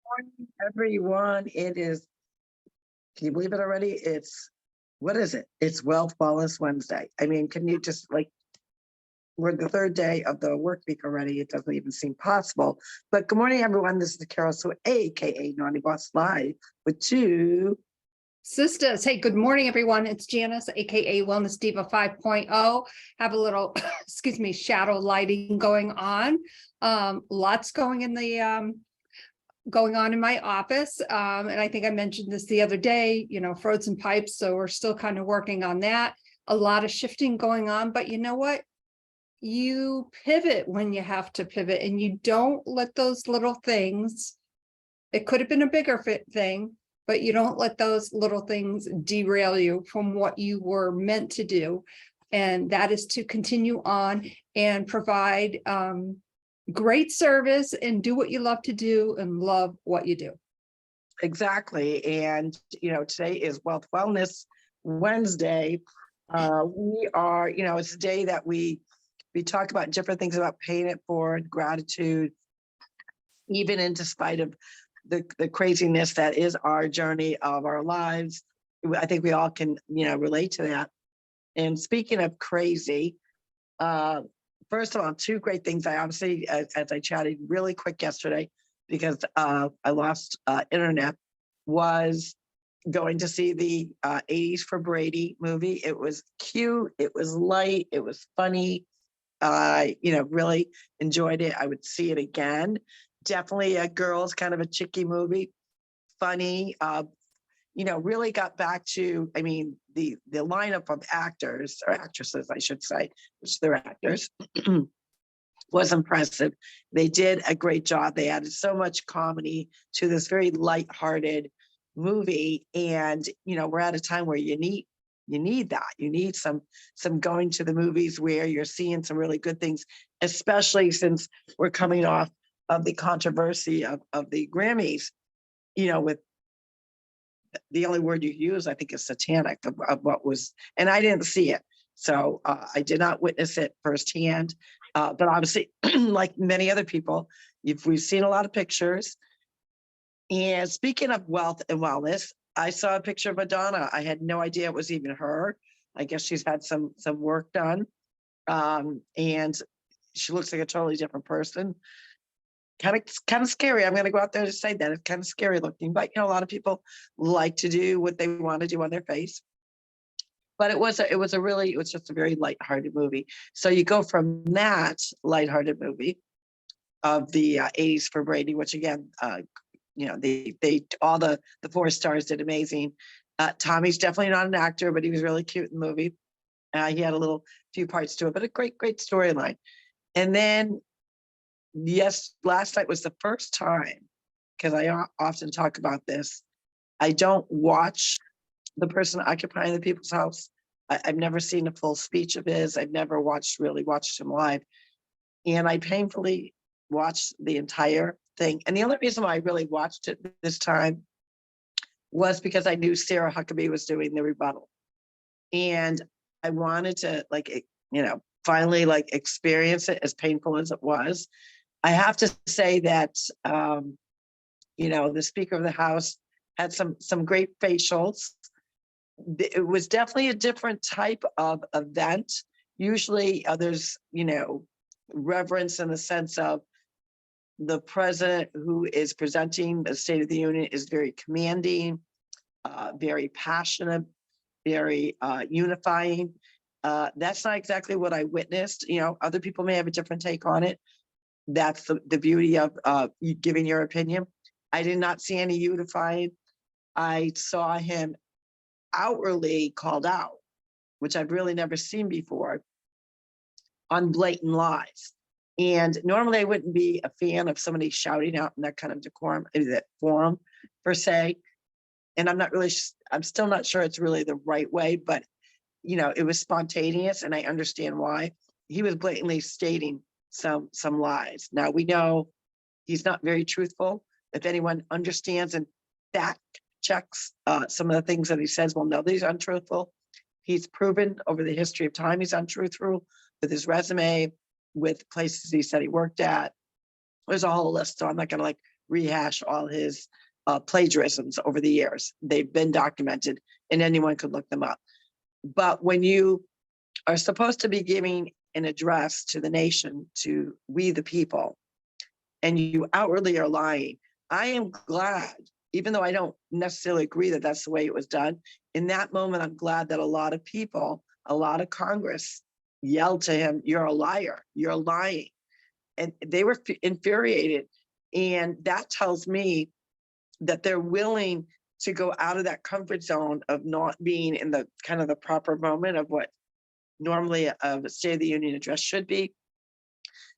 Morning, everyone. It is, can you believe it already? What is it? It's Wealth Wellness Wednesday. I mean, can you just we're the third day of the work week already. It doesn't even seem possible. But good morning, everyone. This is Carol Sue, AKA Naughty Boss Live with two Sisters. Hey, good morning, everyone. It's Janice, aka Wellness Diva 5.0. Have a little, excuse me, shadow lighting going on. Lots going on in my office. And I think I mentioned this the other day, frozen pipes. So we're still kind of working on that. A lot of shifting going on, but you know what? You pivot when you have to pivot, and you don't let those little things, it could have been a bigger thing, but you don't let those little things derail you from what you were meant to do. And that is to continue on and provide great service and do what you love to do and love what you do. Exactly. And, today is Wealth Wellness Wednesday. We are, it's a day that we talk about different things about paying it forward, gratitude, even in despite of the craziness that is our journey of our lives. I think we all can, relate to that. And speaking of crazy, first of all, two great things. I obviously, as I chatted really quick yesterday, because I lost internet, was going to see the 80s for Brady movie. It was cute. It was light. It was funny. Really enjoyed it. I would see it again. Definitely a girls kind of a chicky movie, funny, really got back to, the lineup of actors or actresses, I should say, which they're actors, was impressive. They did a great job. They added so much comedy to this very lighthearted movie. And, we're at a time where you need that. You need some going to the movies where you're seeing some really good things, especially since we're coming off of the controversy of the Grammys, with the only word you use, I think, is satanic of what was, and I didn't see it. So I did not witness it firsthand. But obviously, like many other people, we've seen a lot of pictures. And speaking of wealth and wellness, I saw a picture of Madonna. I had no idea it was even her. I guess she's had some work done. And she looks like a totally different person. Kind of scary. I'm going to go out there to say that it's kind of scary looking, but a lot of people like to do what they want to do on their face. But it was just a very lighthearted movie. So you go from that lighthearted movie of the 80s for Brady, which again, they all the four stars did amazing. Tommy's definitely not an actor, but he was really cute in the movie. He had a few parts to it, but a great storyline. And then, yes, last night was the first time, because I often talk about this, I don't watch The Person Occupying the People's House. I've never seen a full speech of his. I've never really watched him live. And I painfully watched the entire thing. And the only reason why I really watched it this time was because I knew Sarah Huckabee was doing the rebuttal. And I wanted to finally experience it, as painful as it was. I have to say that, the Speaker of the House had some great facials. It was definitely a different type of event. Usually there's, reverence in the sense of the president who is presenting the State of the Union is very commanding, very passionate, very unifying. That's not exactly what I witnessed. Other people may have a different take on it. That's the beauty of you giving your opinion. I did not see any unifying. I saw him outwardly called out, which I've really never seen before, on blatant lies. And normally I wouldn't be a fan of somebody shouting out in that kind of decorum, that forum per se. And I'm still not sure it's really the right way, but it was spontaneous, and I understand why. He was blatantly stating some lies. Now we know he's not very truthful. If anyone understands and fact checks some of the things that he says, well, no, these are untruthful. He's proven over the history of time he's untruthful with his resume, with places he said he worked at. There's a whole list, so I'm not going to rehash all his plagiarisms over the years. They've been documented and anyone could look them up. But when you are supposed to be giving an address to the nation, to we the people, and you outwardly are lying, I am glad, even though I don't necessarily agree that that's the way it was done, in that moment, I'm glad that a lot of people, a lot of Congress yelled to him, "You're a liar, you're lying." And they were infuriated. And that tells me that they're willing to go out of that comfort zone of not being in the kind of the proper moment of what normally a State of the Union address should be.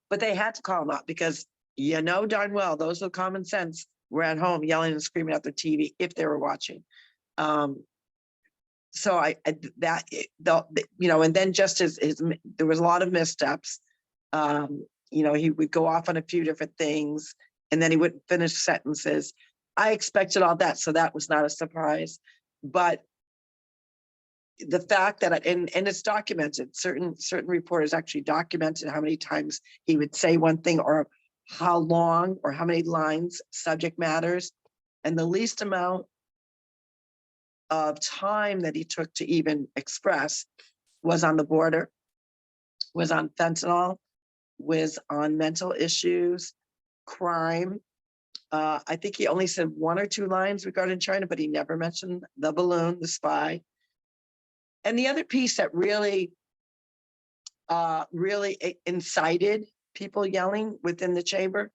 But they had to call him out because you know darn well those with common sense were at home yelling and screaming at their TV if they were watching. So and then just his there was a lot of missteps. He would go off on a few different things and then he wouldn't finish sentences. I expected all that, so that was not a surprise. But the fact that and it's documented, certain reporters actually documented how many times he would say one thing or how long or how many lines, subject matters, and the least amount of time that he took to even express was on the border, was on fentanyl, was on mental issues, crime. I think he only said 1 or 2 lines regarding China, but he never mentioned the balloon, the spy. And the other piece that really incited people yelling within the chamber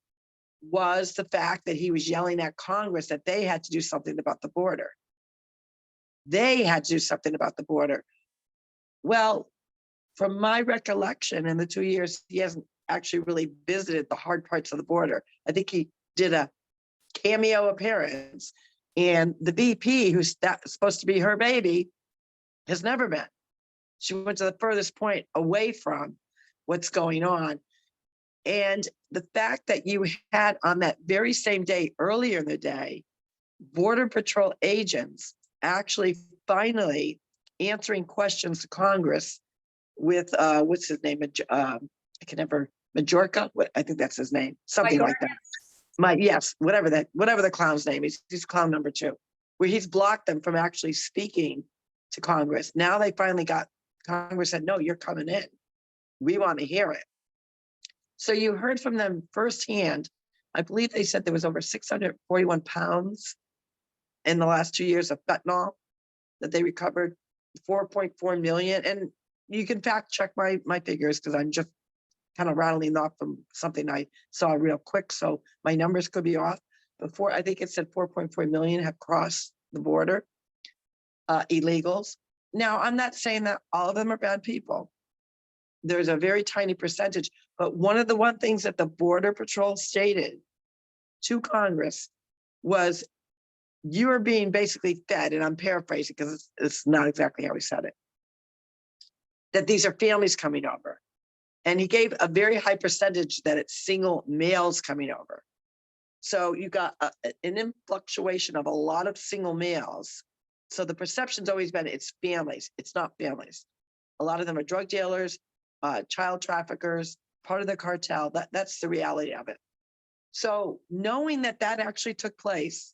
was the fact that he was yelling at Congress that they had to do something about the border. They had to do something about the border. Well, from my recollection, in the 2 years, he hasn't actually really visited the hard parts of the border. I think he did a cameo appearance, and the VP, who's supposed to be her baby, has never been. She went to the furthest point away from what's going on. And the fact that you had on that very same day, earlier in the day, Border Patrol agents actually finally answering questions to Congress with, what's his name? I can never, Majorca? I think that's his name, something like that. Yes, whatever the clown's name is, he's clown number 2, where he's blocked them from actually speaking to Congress. Now they finally got, Congress said, no, you're coming in. We want to hear it. So you heard from them firsthand. I believe they said there was over 641 pounds in the last 2 years of fentanyl that they recovered, 4.4 million. And you can fact check my figures because I'm just kind of rattling off from something I saw real quick. So my numbers could be off. Before, I think it said 4.4 million have crossed the border, illegals. Now, I'm not saying that all of them are bad people. There's a very tiny percentage, but one of the things that the Border Patrol stated to Congress was, you are being basically fed, and I'm paraphrasing because it's not exactly how he said it, that these are families coming over. And he gave a very high percentage that it's single males coming over. So you got an influctuation of a lot of single males. So the perception's always been it's families. It's not families. A lot of them are drug dealers, child traffickers, part of the cartel. That's the reality of it. So knowing that actually took place,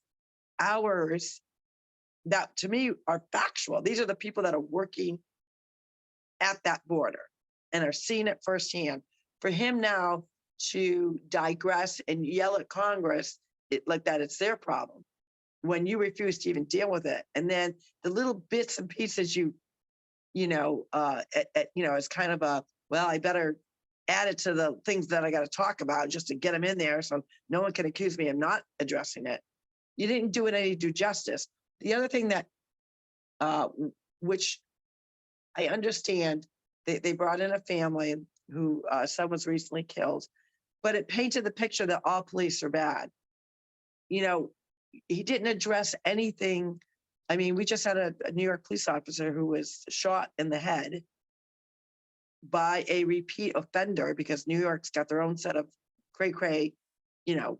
hours that to me are factual. These are the people that are working at that border and are seeing it firsthand. For him now to digress and yell at Congress like that, it's their problem when you refuse to even deal with it. And then the little bits and pieces it's kind of I better add it to the things that I got to talk about just to get them in there so no one can accuse me of not addressing it. You didn't do it any due justice. The other thing that, which I understand, they brought in a family who son was recently killed, but it painted the picture that all police are bad. He didn't address anything. I mean, we just had a New York police officer who was shot in the head by a repeat offender because New York's got their own set of cray-cray,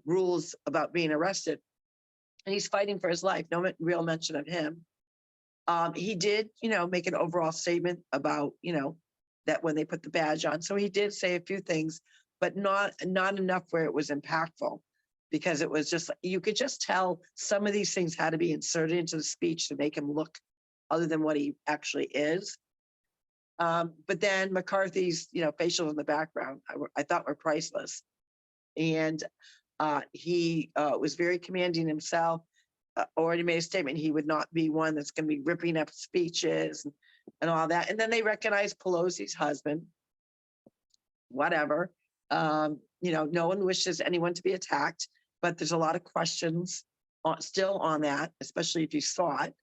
rules about being arrested. And he's fighting for his life. No real mention of him. He did, make an overall statement about, that when they put the badge on. So he did say a few things, but not enough where it was impactful. because it was just, you could just tell some of these things had to be inserted into the speech to make him look other than what he actually is. But then McCarthy's, facials in the background, I thought were priceless. And he was very commanding himself, already made a statement. He would not be one that's going to be ripping up speeches and all that. And then they recognized Pelosi's husband, whatever. No one wishes anyone to be attacked, but there's a lot of questions still on that, especially if you saw it,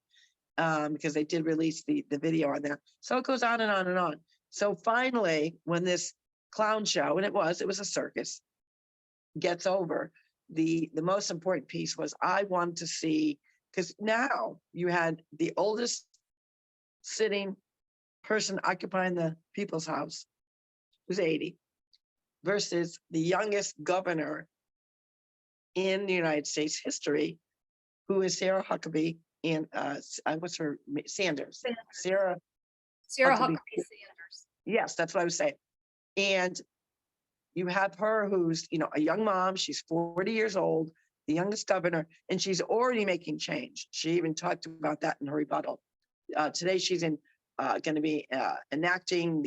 because they did release the video on there. So it goes on and on and on. So finally, when this clown show, and it was a circus, gets over, the most important piece was I wanted to see, because now you had the oldest sitting person occupying the People's House, who's 80, versus the youngest governor in the United States history, who is Sarah Huckabee and what's her Sanders. Sarah Huckabee Sanders. Yes, that's what I was saying. And you have her who's, a young mom, she's 40 years old, the youngest governor, and she's already making change. She even talked about that in her rebuttal. Today, she's going to be enacting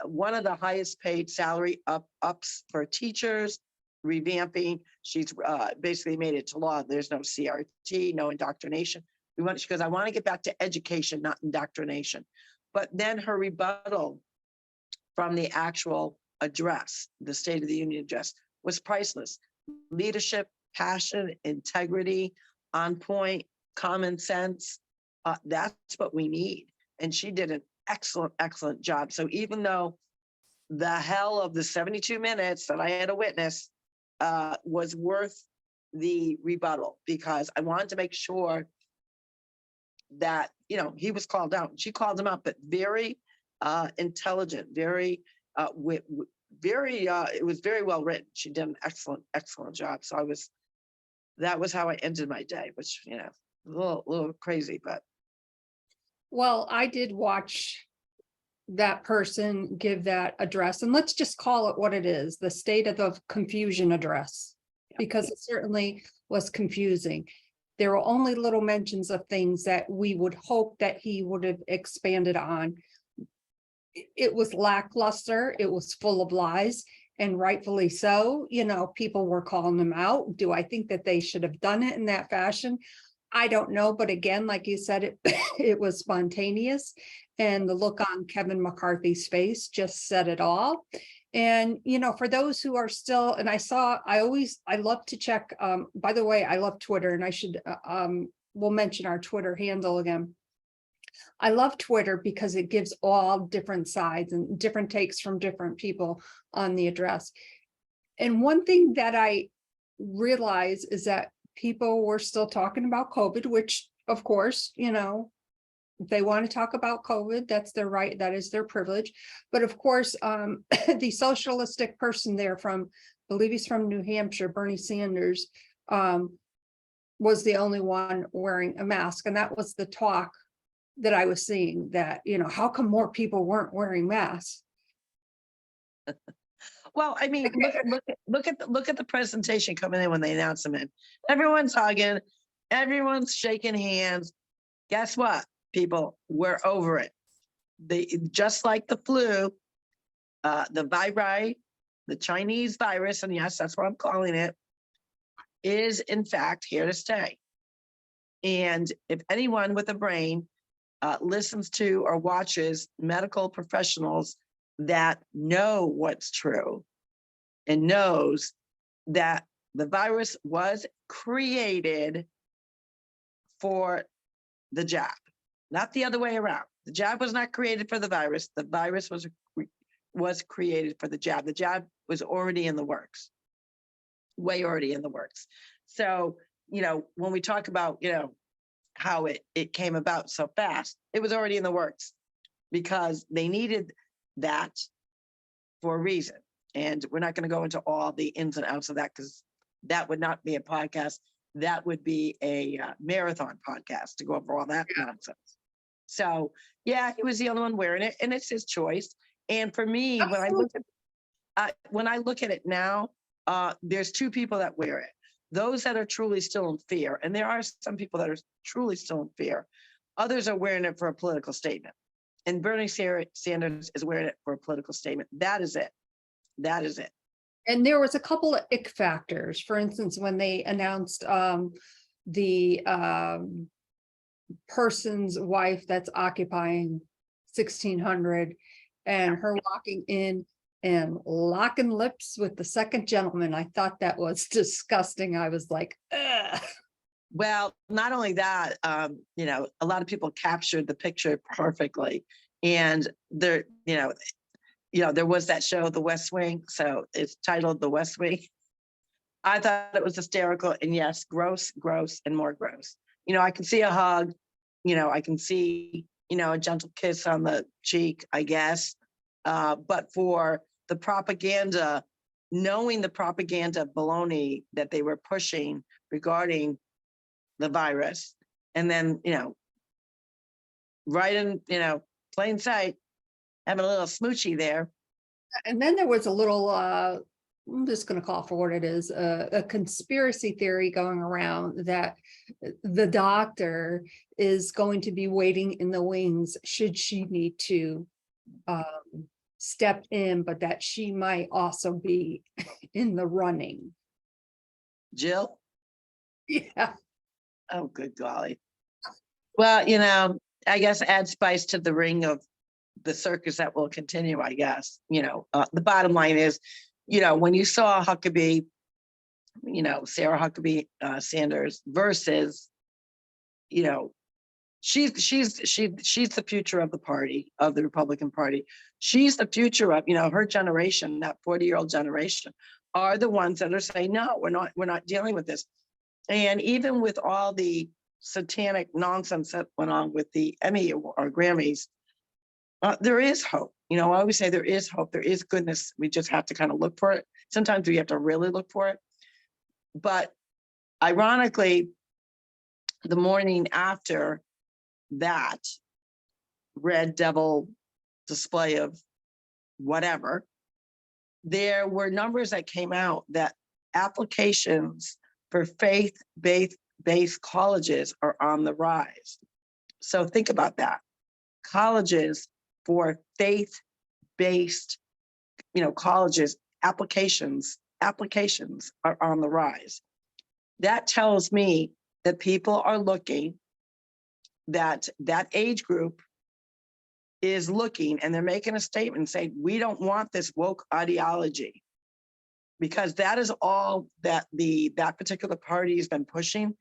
one of the highest paid salary ups for teachers, revamping. She's basically made it to law. There's no CRT, no indoctrination. She goes, I want to get back to education, not indoctrination. But then her rebuttal from the actual address, the State of the Union address, was priceless. Leadership, passion, integrity, on point, common sense. That's what we need. And she did an excellent, excellent job. So even though the hell of the 72 minutes that I had to witness was worth the rebuttal, because I wanted to make sure that, he was called out. She called him out, but very intelligent, very, it was very well written. She did an excellent, excellent job. So that was how I ended my day, which, a little crazy, but. Well, I did watch that person give that address, and let's just call it what it is, the State of the Confusion address, because it certainly was confusing. There were only little mentions of things that we would hope that he would have expanded on. It was lackluster. It was full of lies, and rightfully so. People were calling him out. Do I think that they should have done it in that fashion? I don't know. But again, like you said, it was spontaneous, and the look on Kevin McCarthy's face just said it all. And, for those who are still, and I love to check, by the way, I love Twitter, and I should, we'll mention our Twitter handle again. I love Twitter because it gives all different sides and different takes from different people on the address. And one thing that I realize is that people were still talking about COVID, which of course, if they want to talk about COVID, that's their right. That is their privilege. But of course, the socialistic person there I believe he's from New Hampshire, Bernie Sanders, was the only one wearing a mask. And that was the talk that I was seeing, that, how come more people weren't wearing masks? Well, I mean, look at the presentation coming in when they announce them in. Everyone's hugging, everyone's shaking hands. Guess what, people? We're over it. Just like the flu, the viri, the Chinese virus, and yes, that's what I'm calling it, is in fact here to stay. And if anyone with a brain listens to or watches medical professionals that know what's true and knows that the virus was created for the jab, not the other way around. The jab was not created for the virus. The virus was created for the jab. The jab was already in the works, way already in the works. So, when we talk about, how it came about so fast, it was already in the works because they needed that for a reason. And we're not going to go into all the ins and outs of that, because that would not be a podcast. That would be a marathon podcast to go over all that nonsense. So yeah, he was the only one wearing it, and it's his choice. And for me, when I look at it now, there's two people that wear it. those that are truly still in fear, and there are some people that are truly still in fear, others are wearing it for a political statement. And Bernie Sanders is wearing it for a political statement. That is it. That is it. And there was a couple of ick factors. For instance, when they announced the person's wife that's occupying 1600 and her walking in and locking lips with the second gentleman, I thought that was disgusting. I was like, ugh. Well, not only that, you know, a lot of people captured the picture perfectly. And there, there was that show, The West Wing. So it's titled The West Wing. I thought it was hysterical. And yes, gross, gross, and more gross. You know, I can see a hug, I can see, a gentle kiss on the cheek, I guess. But for the propaganda, knowing the propaganda baloney that they were pushing regarding the virus, and then, right in, plain sight, having a little smoochy there. And then there was a little, I'm just going to call for what it is, a conspiracy theory going around that the doctor is going to be waiting in the wings should she need to step in, but that she might also be in the running. Jill? Yeah. Oh, good golly. Well, I guess add spice to the ring of the circus that will continue, I guess. The bottom line is, when you saw Huckabee, Sarah Huckabee Sanders versus, she's the future of the party, of the Republican Party. She's the future of, her generation, that 40-year-old generation, are the ones that are saying, no, we're not dealing with this. And even with all the satanic nonsense that went on with the Emmy or Grammys, there is hope. I always say there is hope. There is goodness. We just have to kind of look for it. Sometimes we have to really look for it. But ironically, the morning after that red devil display of whatever, there were numbers that came out that applications for faith-based colleges are on the rise. So think about that. Colleges for faith-based, colleges, applications are on the rise. That tells me that people are looking, that age group is looking, and they're making a statement saying, we don't want this woke ideology, because that is all that that particular party has been pushing.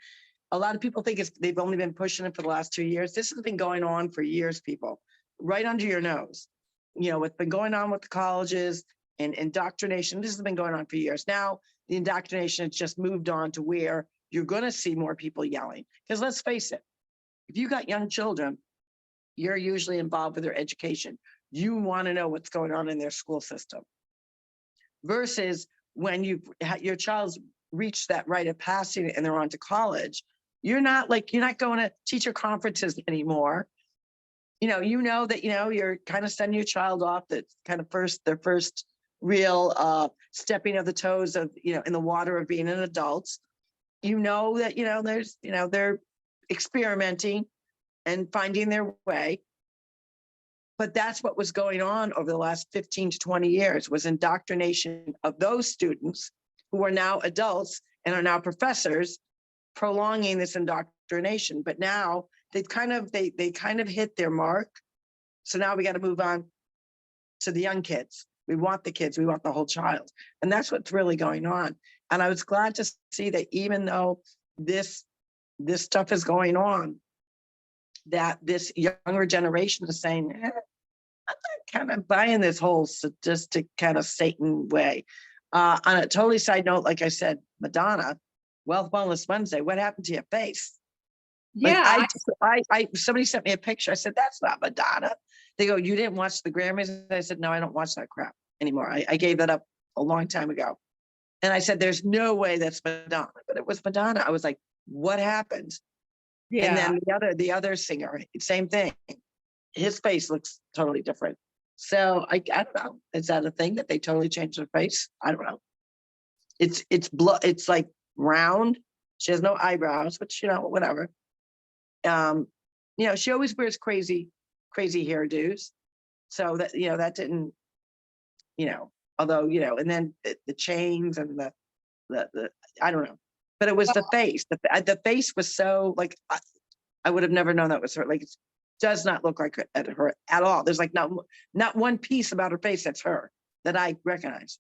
A lot of people think they've only been pushing it for the last 2 years. This has been going on for years, people, right under your nose. What's been going on with the colleges and indoctrination, this has been going on for years. Now, the indoctrination has just moved on to where you're going to see more people yelling. Because let's face it, if you got young children, you're usually involved with their education. You want to know what's going on in their school system. Versus when your child's reached that rite of passage and they're on to college, you're not going to teacher conferences anymore. That, you're kind of sending your child off, that's kind of their first real stepping of the toes of, in the water of being an adult. That, there's, they're experimenting and finding their way. But that's what was going on over the last 15 to 20 years, was indoctrination of those students who are now adults and are now professors, prolonging this indoctrination. But now they kind of hit their mark. So now we got to move on to the young kids. We want the kids, we want the whole child. And that's what's really going on. And I was glad to see that even though this stuff is going on, that this younger generation is saying, I'm not kind of buying this whole sadistic kind of Satan way. On a totally side note, like I said, Madonna, Wealth Wellness Wednesday, what happened to your face? Yeah. Somebody sent me a picture. I said, that's not Madonna. They go, you didn't watch the Grammys? And I said, no, I don't watch that crap anymore. I gave that up a long time ago. And I said, there's no way that's Madonna, but it was Madonna. I was like, what happened? Yeah. And then the other singer, same thing. His face looks totally different. So I don't know. Is that a thing that they totally changed their face? I don't know. It's blood. It's like round. She has no eyebrows, which, whatever. She always wears crazy hairdos. So that, that didn't, although, and then the chains and the I don't know, but it was the face. The face was so like, I would have never known that was her. Like, it does not look like her at all. There's like not one piece about her face that's her that I recognize.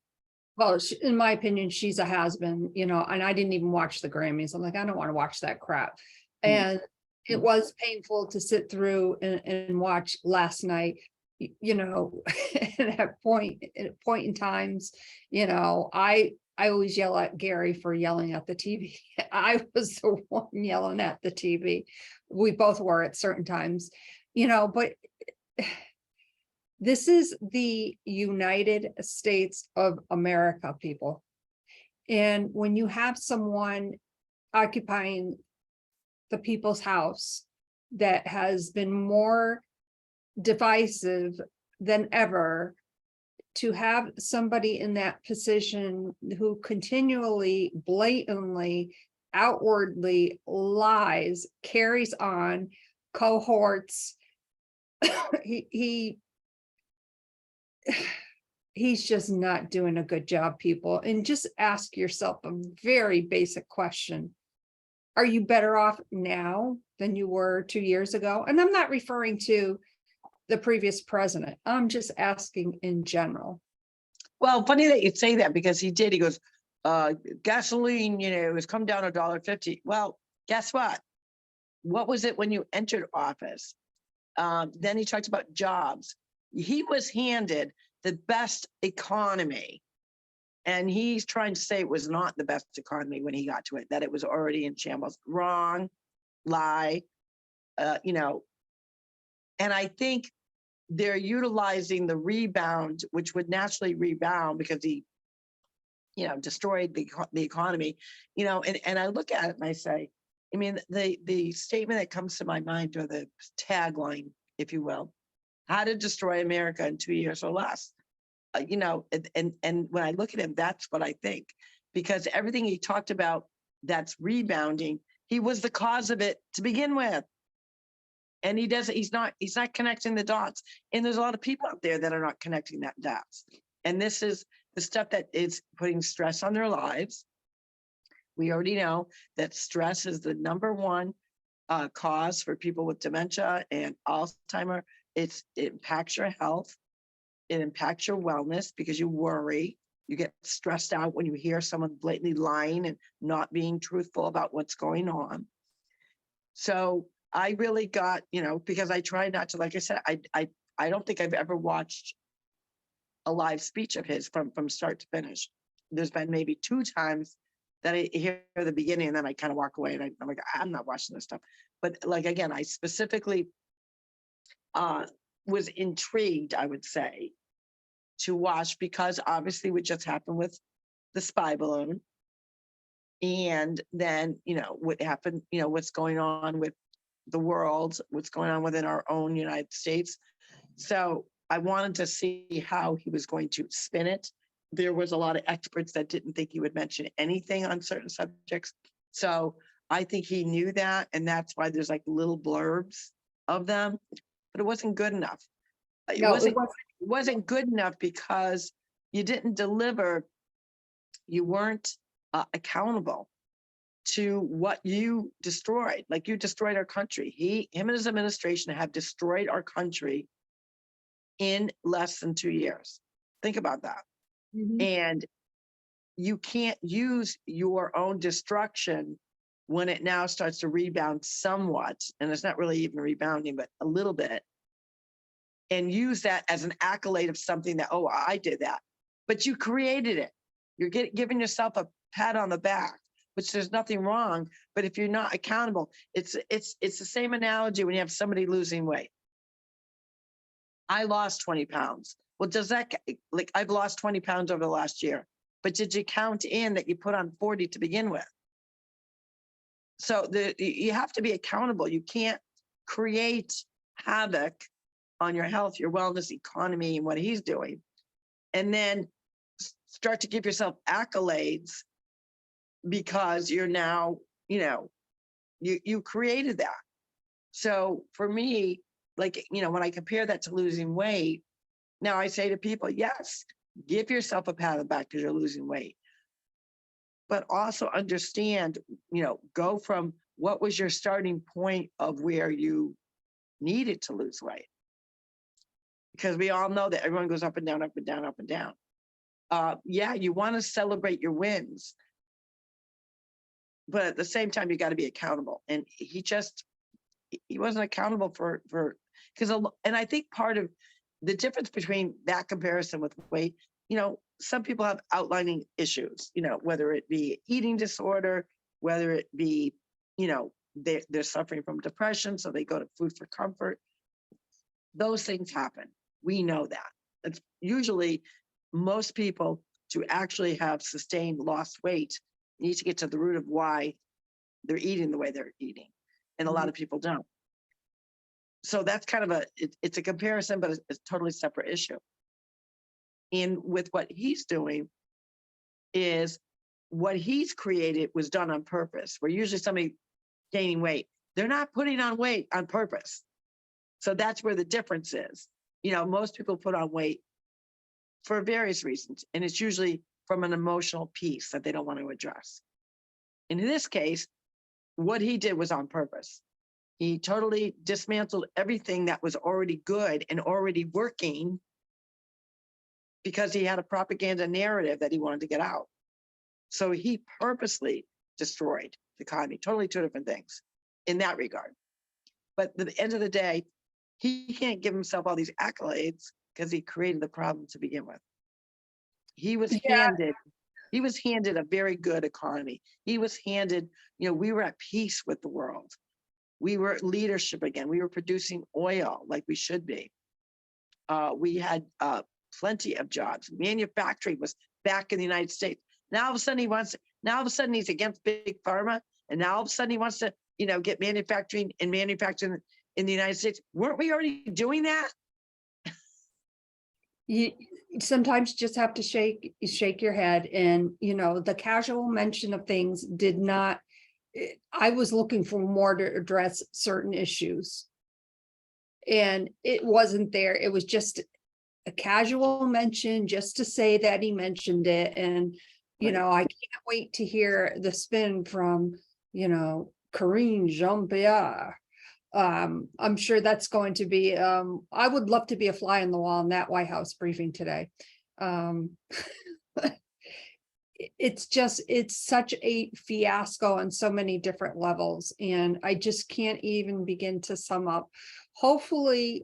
Well, in my opinion, she's a has-been, and I didn't even watch the Grammys. I'm like, I don't want to watch that crap. And it was painful to sit through and watch last night, and at point in times, I always yell at Gary for yelling at the TV. I was the one yelling at the TV. We both were at certain times, but this is the United States of America, people. And when you have someone occupying the people's house that has been more divisive than ever, to have somebody in that position who continually, blatantly, outwardly lies, carries on, cohorts, he's just not doing a good job, people. And just ask yourself a very basic question. Are you better off now than you were 2 years ago? And I'm not referring to the previous president. I'm just asking in general. Well, funny that you say that, because he did. He goes, gasoline, has come down $1.50. Well, guess what? What was it when you entered office? Then he talked about jobs. He was handed the best economy, and he's trying to say it was not the best economy when he got to it, that it was already in shambles. Wrong, lie, and I think they're utilizing the rebound, which would naturally rebound because he, destroyed the economy, and I look at it and I say, I mean, the statement that comes to my mind, or the tagline, if you will, how to destroy America in 2 years or less. And when I look at him, that's what I think, because everything he talked about that's rebounding, he was the cause of it to begin with. And he's not connecting the dots. And there's a lot of people out there that are not connecting that dots. And this is the stuff that is putting stress on their lives. We already know that stress is the number one cause for people with dementia and Alzheimer. It impacts your health. It impacts your wellness because you worry. You get stressed out when you hear someone blatantly lying and not being truthful about what's going on. So I really got, because I try not to, like I said, I don't think I've ever watched a live speech of his from start to finish. There's been maybe 2 times that I hear the beginning and then I kind of walk away and I'm like, I'm not watching this stuff. But like, again, I specifically was intrigued, I would say, to watch, because obviously what just happened with the spy balloon. And then, what happened, what's going on with the world, what's going on within our own United States. So I wanted to see how he was going to spin it. There was a lot of experts that didn't think he would mention anything on certain subjects. So I think he knew that. And that's why there's like little blurbs of them, but it wasn't good enough. It wasn't good enough because you didn't deliver. You weren't accountable to what you destroyed. Like, you destroyed our country. Him and his administration have destroyed our country in less than 2 years. Think about that. Mm-hmm. And you can't use your own destruction when it now starts to rebound somewhat, and it's not really even rebounding, but a little bit, and use that as an accolade of something that, oh, I did that. But you created it. You're giving yourself a pat on the back, which there's nothing wrong. But if you're not accountable, it's the same analogy when you have somebody losing weight. I lost 20 pounds. Well, does that, like, I've lost 20 pounds over the last year, but did you count in that you put on 40 to begin with? So you have to be accountable. You can't create havoc on your health, your wellness, economy, and what he's doing, and then start to give yourself accolades because you're now, you created that. So for me, like, when I compare that to losing weight, now I say to people, yes, give yourself a pat on the back because you're losing weight. But also understand, go from what was your starting point of where you needed to lose weight. Because we all know that everyone goes up and down, up and down, up and down. Yeah, you want to celebrate your wins, but at the same time, you got to be accountable. And he wasn't accountable for, because, and I think part of the difference between that comparison with weight, some people have outlining issues, whether it be eating disorder, whether it be, they're suffering from depression, so they go to food for comfort. Those things happen. We know that. It's usually most people to actually have sustained lost weight need to get to the root of why they're eating the way they're eating. And a lot of people don't. So that's kind of it's a comparison, but it's a totally separate issue. And with what he's doing is what he's created was done on purpose. Where usually somebody gaining weight, they're not putting on weight on purpose. So that's where the difference is. Most people put on weight for various reasons, and it's usually from an emotional piece that they don't want to address. And in this case, what he did was on purpose. He totally dismantled everything that was already good and already working because he had a propaganda narrative that he wanted to get out. So he purposely destroyed the economy, totally two different things in that regard. But at the end of the day, he can't give himself all these accolades because he created the problem to begin with. He was handed a very good economy. He was handed, we were at peace with the world. We were at leadership again. We were producing oil like we should be. We had plenty of jobs. Manufacturing was back in the United States. Now all of a sudden he's against big pharma. And now all of a sudden he wants to, get manufacturing in the United States. Weren't we already doing that? You sometimes just have to shake your head, and the casual mention of things did not. I was looking for more to address certain issues, and it wasn't there. It was just a casual mention just to say that he mentioned it. And Right. I can't wait to hear the spin from Corinne Jean-Pierre. I'm sure that's going to be, I would love to be a fly on the wall in that White House briefing today. It's such a fiasco on so many different levels, and I just can't even begin to sum up. Hopefully,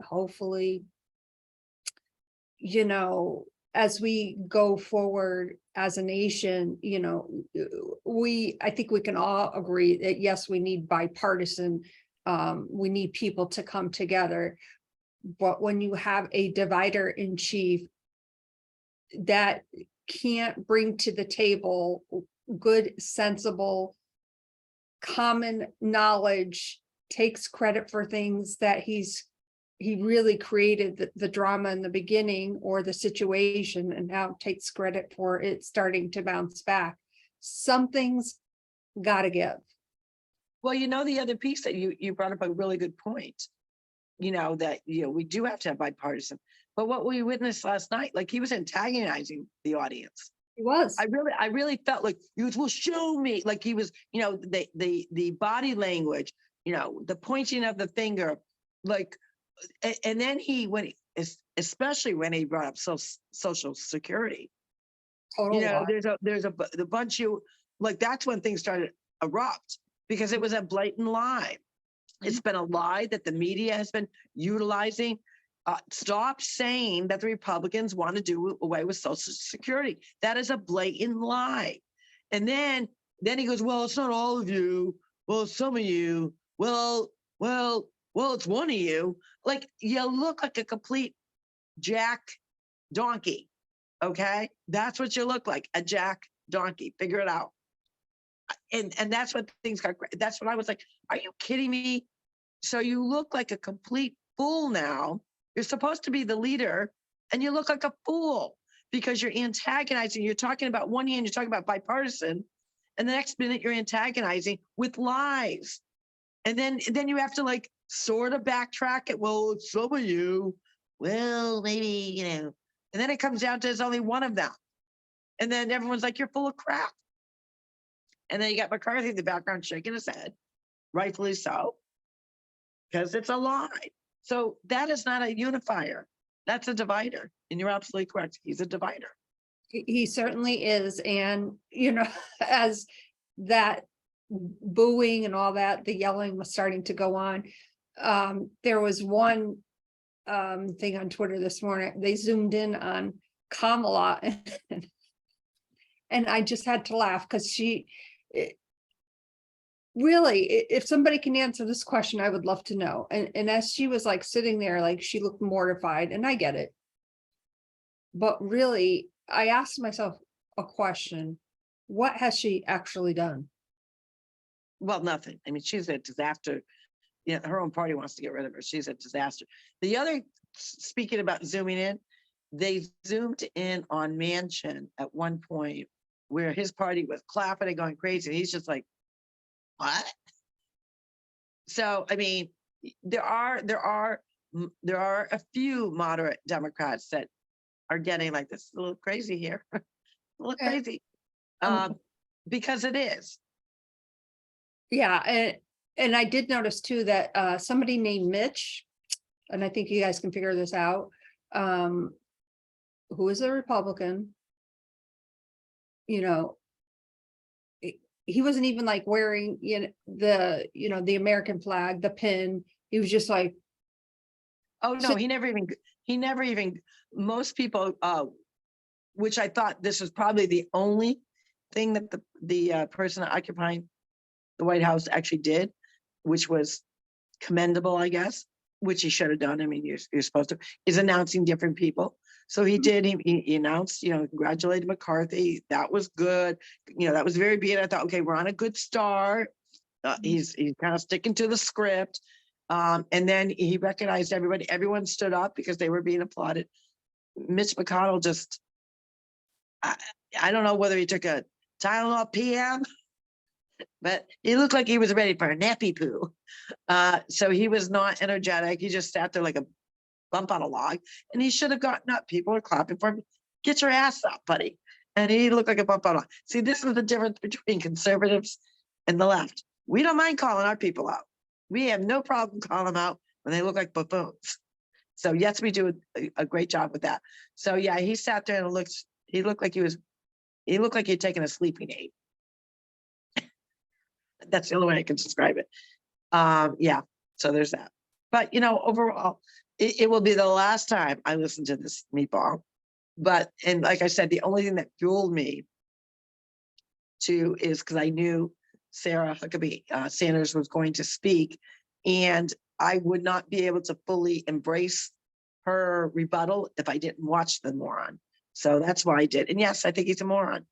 as we go forward as a nation, I think we can all agree that yes, we need bipartisan. We need people to come together. But when you have a divider in chief that can't bring to the table good, sensible, common knowledge, takes credit for things that he really created the drama in the beginning or the situation, and now takes credit for it starting to bounce back. Something's got to give. Well, the other piece that you brought up a really good point, that, we do have to have bipartisan, but what we witnessed last night, like he was antagonizing the audience. He was. I really felt like he was, well, show me, like he was, the body language, the pointing of the finger, like, and then especially when he brought up Social Security, Total there's a bunch of, like, that's when things started to erupt because it was a blatant lie. It's been a lie that the media has been utilizing. Stop saying that the Republicans want to do away with Social Security. That is a blatant lie. And then he goes, well, it's not all of you. Well, it's some of you. Well, it's one of you. Like, you look like a complete jack donkey. Okay. That's what you look like, a jack donkey. Figure it out. And that's when things got great. That's when I was like, are you kidding me? So you look like a complete fool now. You're supposed to be the leader and you look like a fool because you're antagonizing. You're talking about one hand, you're talking about bipartisan. And the next minute you're antagonizing with lies. And then you have to like sort of backtrack it. Well, some of you, well, maybe, and then it comes down to there's only one of them. And then everyone's like, you're full of crap. And then you got McCarthy in the background shaking his head, rightfully so, because it's a lie. So that is not a unifier. That's a divider. And you're absolutely correct. He's a divider. He certainly is. And, as that booing and all that, the yelling was starting to go on. There was one thing on Twitter this morning. They zoomed in on Kamala and I just had to laugh because really, if somebody can answer this question, I would love to know. And as she was like sitting there, like she looked mortified, and I get it. But really, I asked myself a question. What has she actually done? Well, nothing. I mean, she's a disaster. Her own party wants to get rid of her. She's a disaster. The other, speaking about zooming in, they zoomed in on Manchin at one point where his party was clapping and going crazy. And he's just like, what? So, I mean, there are a few moderate Democrats that are getting like this a little crazy here, a little crazy, because it is. Yeah, and I did notice too that somebody named Mitch, and I think you guys can figure this out, who is a Republican, he wasn't even like wearing the American flag, the pin. He was just like, oh no, he never even most people, which I thought this was probably the only thing that the person occupying the White House actually did, which was commendable, I guess, which he should have done. I mean, you're supposed to, is announcing different people. So he did, he announced, congratulated McCarthy. That was good. That was very big. I thought, okay, we're on a good start. He's kind of sticking to the script. And then he recognized everybody. Everyone stood up because they were being applauded. Mitch McConnell just, I don't know whether he took a Tylenol PM, but he looked like he was ready for a nappy poo. So he was not energetic. He just sat there like a bump on a log, and he should have gotten up. People are clapping for him. Get your ass up, buddy. And he looked like a bump on a log. See, this is the difference between conservatives and the left. We don't mind calling our people out. We have no problem calling them out when they look like buffoons. So yes, we do a great job with that. So yeah, he sat there and he looked like he'd taken a sleeping aid. That's the only way I can describe it. Yeah, so there's that. But overall, it will be the last time I listen to this meatball. And like I said, the only thing that fueled me is because I knew Sarah Huckabee Sanders was going to speak, and I would not be able to fully embrace her rebuttal if I didn't watch the moron. So that's why I did. And yes, I think he's a moron.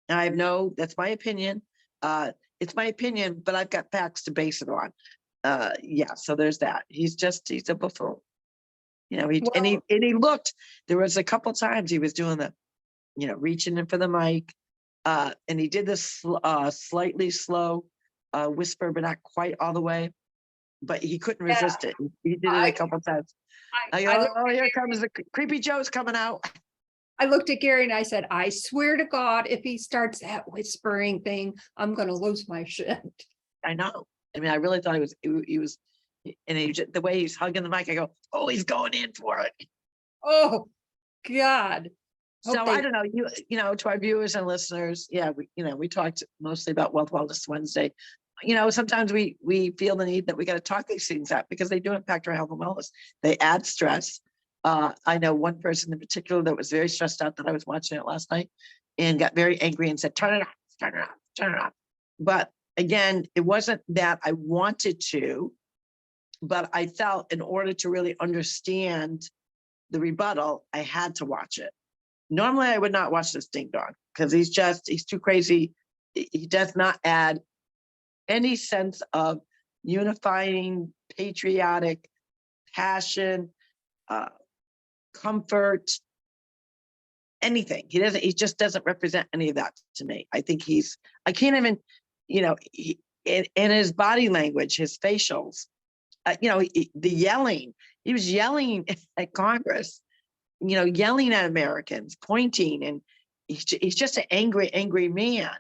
And that's my opinion. It's my opinion, but I've got facts to base it on. Yeah, so there's that. He's a buffoon. He looked, there was a couple times he was doing the, reaching in for the mic. And he did this slightly slow whisper, but not quite all the way. But he couldn't resist it. He did it a couple times. Here comes the creepy Joe's coming out. I looked at Gary and I said, I swear to God, if he starts that whispering thing, I'm going to lose my shit. I know. I mean, I really thought he was, and the way he's hugging the mic, I go, oh, he's going in for it. Oh, God. So I don't know, to our viewers and listeners, yeah, we talked mostly about Wealth Wellness Wednesday. Sometimes we feel the need that we got to talk these things out because they do impact our health and wellness. They add stress. I know one person in particular that was very stressed out that I was watching it last night and got very angry and said, turn it off, turn it off, turn it off. But again, it wasn't that I wanted to, but I felt in order to really understand the rebuttal, I had to watch it. Normally I would not watch this ding dong because he's too crazy. He does not add any sense of unifying, patriotic passion, comfort, anything. He just doesn't represent any of that to me. I think I can't even, in his body language, his facials, the yelling, he was yelling at Congress, yelling at Americans, pointing, and he's just an angry man.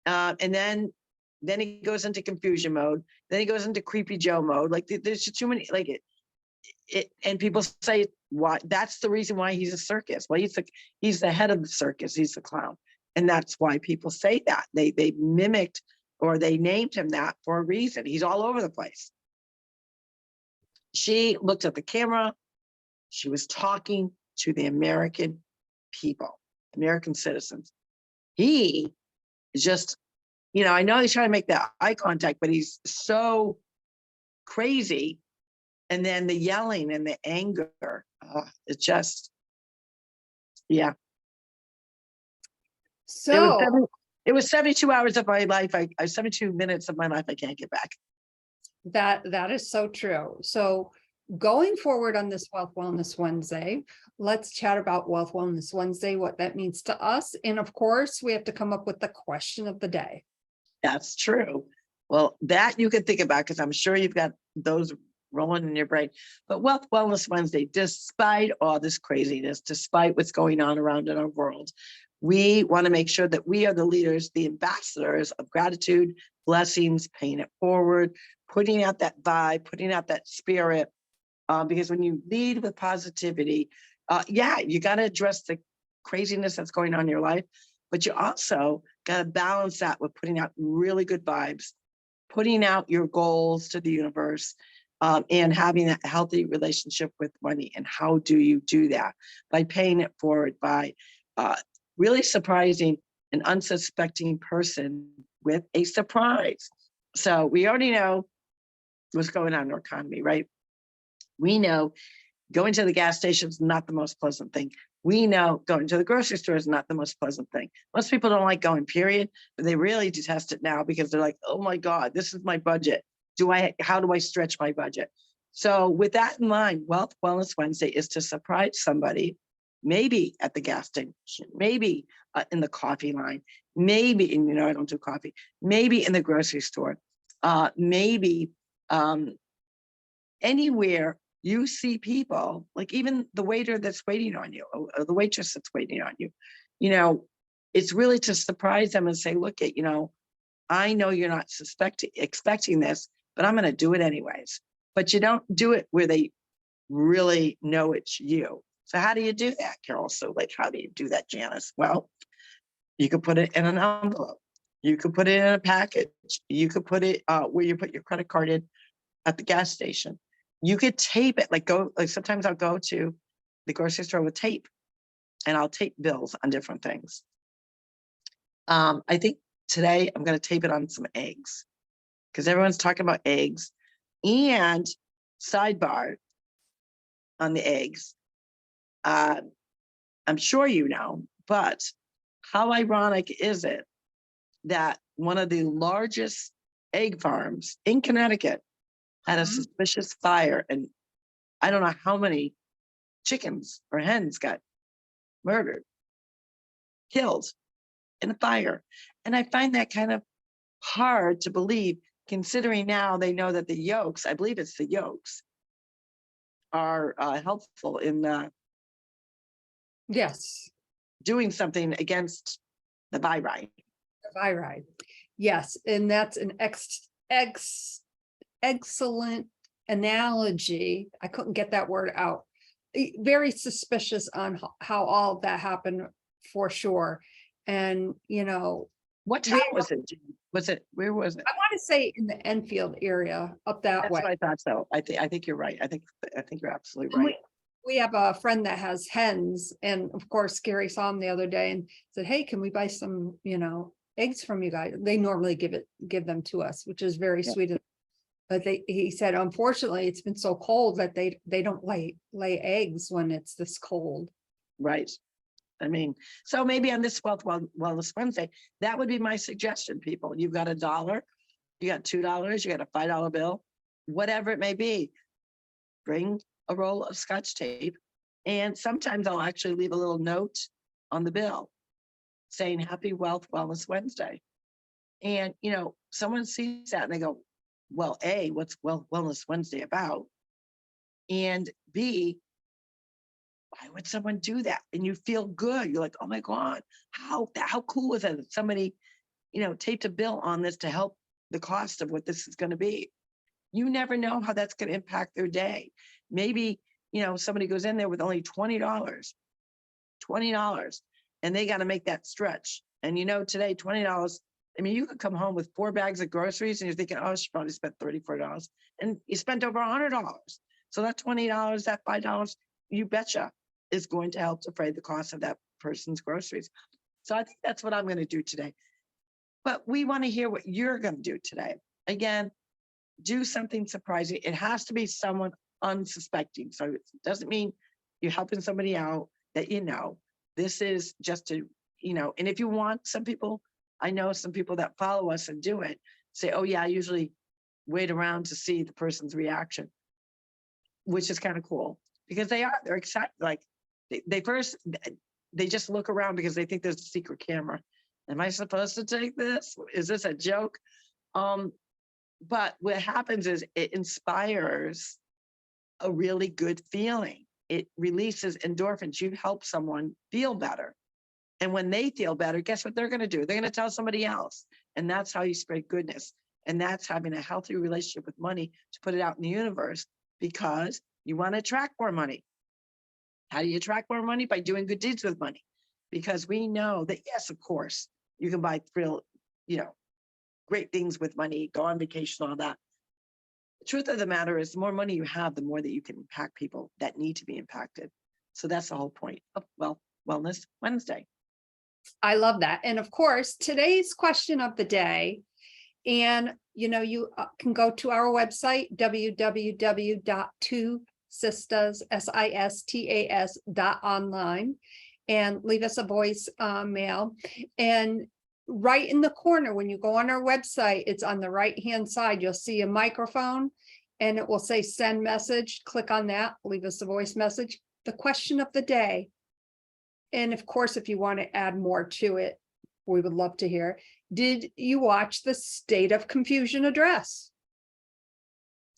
And then he goes into confusion mode. Then he goes into creepy Joe mode. Like there's just too many, like and people say, why? That's the reason why he's a circus. Well, he's the head of the circus. He's the clown. And that's why people say that. They mimicked, or they named him that for a reason. He's all over the place. She looked at the camera. She was talking to the American people, American citizens. He is just, I know he's trying to make that eye contact, but he's so crazy. And then the yelling and the anger, it's just, yeah. So it was 72 hours of my life. 72 minutes of my life I can't get back. that is so true. So going forward on this Wealth Wellness Wednesday, let's chat about Wealth Wellness Wednesday, what that means to us. And of course, we have to come up with the question of the day. That's true. Well, that you can think about, because I'm sure you've got those rolling in your brain. But Wealth Wellness Wednesday, despite all this craziness, despite what's going on around in our world, we want to make sure that we are the leaders, the ambassadors of gratitude, blessings, paying it forward, putting out that vibe, putting out that spirit. Because when you lead with positivity, you got to address the craziness that's going on in your life, but you also got to balance that with putting out really good vibes, putting out your goals to the universe, and having a healthy relationship with money. And how do you do that? By paying it forward, by really surprising an unsuspecting person with a surprise. So we already know what's going on in our economy, right? We know going to the gas station is not the most pleasant thing. We know going to the grocery store is not the most pleasant thing. Most people don't like going, period, but they really detest it now because they're like, oh my God, this is my budget. How do I stretch my budget? So with that in mind, Wealth Wellness Wednesday is to surprise somebody, maybe at the gas station, maybe in the coffee line, maybe, and I don't do coffee, maybe in the grocery store, maybe anywhere you see people, like even the waiter that's waiting on you, or the waitress that's waiting on you, it's really to surprise them and say, look at, I know you're not expecting this, but I'm going to do it anyways. But you don't do it where they really know it's you. So how do you do that, Carol? So how do you do that, Janice? Well, you could put it in an envelope. You could put it in a package. You could put it where you put your credit card in at the gas station. You could tape it, sometimes I'll go to the grocery store with tape, and I'll tape bills on different things. I think today I'm going to tape it on some eggs, because everyone's talking about eggs. And sidebar on the eggs, I'm sure but how ironic is it that one of the largest egg farms in Connecticut had a suspicious fire, and I don't know how many chickens or hens got murdered, killed in a fire. And I find that kind of hard to believe, considering now they know that the yolks, I believe it's the yolks, are helpful in Yes. doing something against the viri. Yes. And that's an excellent analogy. I couldn't get that word out. Very suspicious on how all of that happened, for sure. And, what town was it? Where was it? I want to say in the Enfield area, up that way. That's what I thought. So I think you're right. I think you're absolutely right. We have a friend that has hens, and of course Gary saw him the other day and said, hey, can we buy some eggs from you guys? They normally give them to us, which is very sweet. But he said, unfortunately, it's been so cold that they don't lay eggs when it's this cold. Right. I mean, so maybe on this Wellness Wednesday, that would be my suggestion, people. You've got $1, you got $2, you got a $5 bill, whatever it may be. Bring a roll of Scotch tape. And sometimes I'll actually leave a little note on the bill saying Happy Wealth Wellness Wednesday. And, someone sees that and they go, well, A, what's Wellness Wednesday about? And B, why would someone do that? And you feel good. You're like, oh my God, how cool is it that somebody, taped a bill on this to help the cost of what this is going to be? You never know how that's going to impact their day. Maybe, somebody goes in there with only $20, and they got to make that stretch. And today, $20, I mean, you could come home with 4 bags of groceries and you're thinking, oh, she probably spent $34. And you spent over $100. So that $20, that $5, you betcha, is going to help defray the cost of that person's groceries. So I think that's what I'm going to do today. But we want to hear what you're going to do today. Again, do something surprising. It has to be someone unsuspecting. So it doesn't mean you're helping somebody out that this is just to, and if you want, some people, I know some people that follow us and do it, say, oh yeah, I usually wait around to see the person's reaction, which is kind of cool because they're excited. Like they just look around because they think there's a secret camera. Am I supposed to take this? Is this a joke? But what happens is it inspires a really good feeling. It releases endorphins. You help someone feel better. And when they feel better, guess what they're going to do? They're going to tell somebody else. And that's how you spread goodness. And that's having a healthy relationship with money to put it out in the universe because you want to attract more money. How do you attract more money? By doing good deeds with money. Because we know that, yes, of course, you can buy great things with money, go on vacation, all that. The truth of the matter is the more money you have, the more that you can impact people that need to be impacted. So that's the whole point of Wellness Wednesday. I love that. And of course, today's question of the day, and you can go to our website, www.twosistas.online, and leave us a voice mail. And right in the corner, when you go on our website, it's on the right-hand side, you'll see a microphone and it will say send message. Click on that, leave us a voice message. The question of the day. And of course, if you want to add more to it, we would love to hear. Did you watch the State of Confusion address?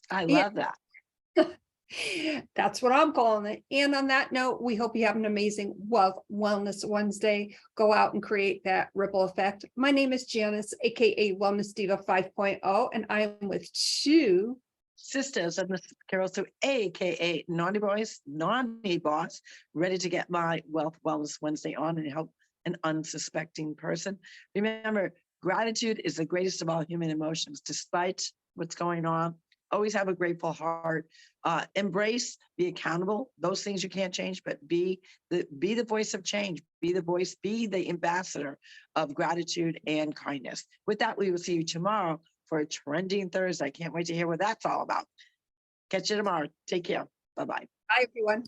I love that. That's what I'm calling it. And on that note, we hope you have an amazing Wellness Wednesday. Go out and create that ripple effect. My name is Janice, aka Wellness Diva 5.0, and I am with two sisters of Mrs. Carol, so aka Naughty Boys, Naughty Boss, ready to get my Wellness Wednesday on and help an unsuspecting person. Remember, gratitude is the greatest of all human emotions. Despite what's going on, always have a grateful heart. Embrace, be accountable. Those things you can't change, but be the voice of change. Be the ambassador of gratitude and kindness. With that, we will see you tomorrow for a Trending Thursday. I can't wait to hear what that's all about. Catch you tomorrow. Take care. Bye-bye. Bye, everyone.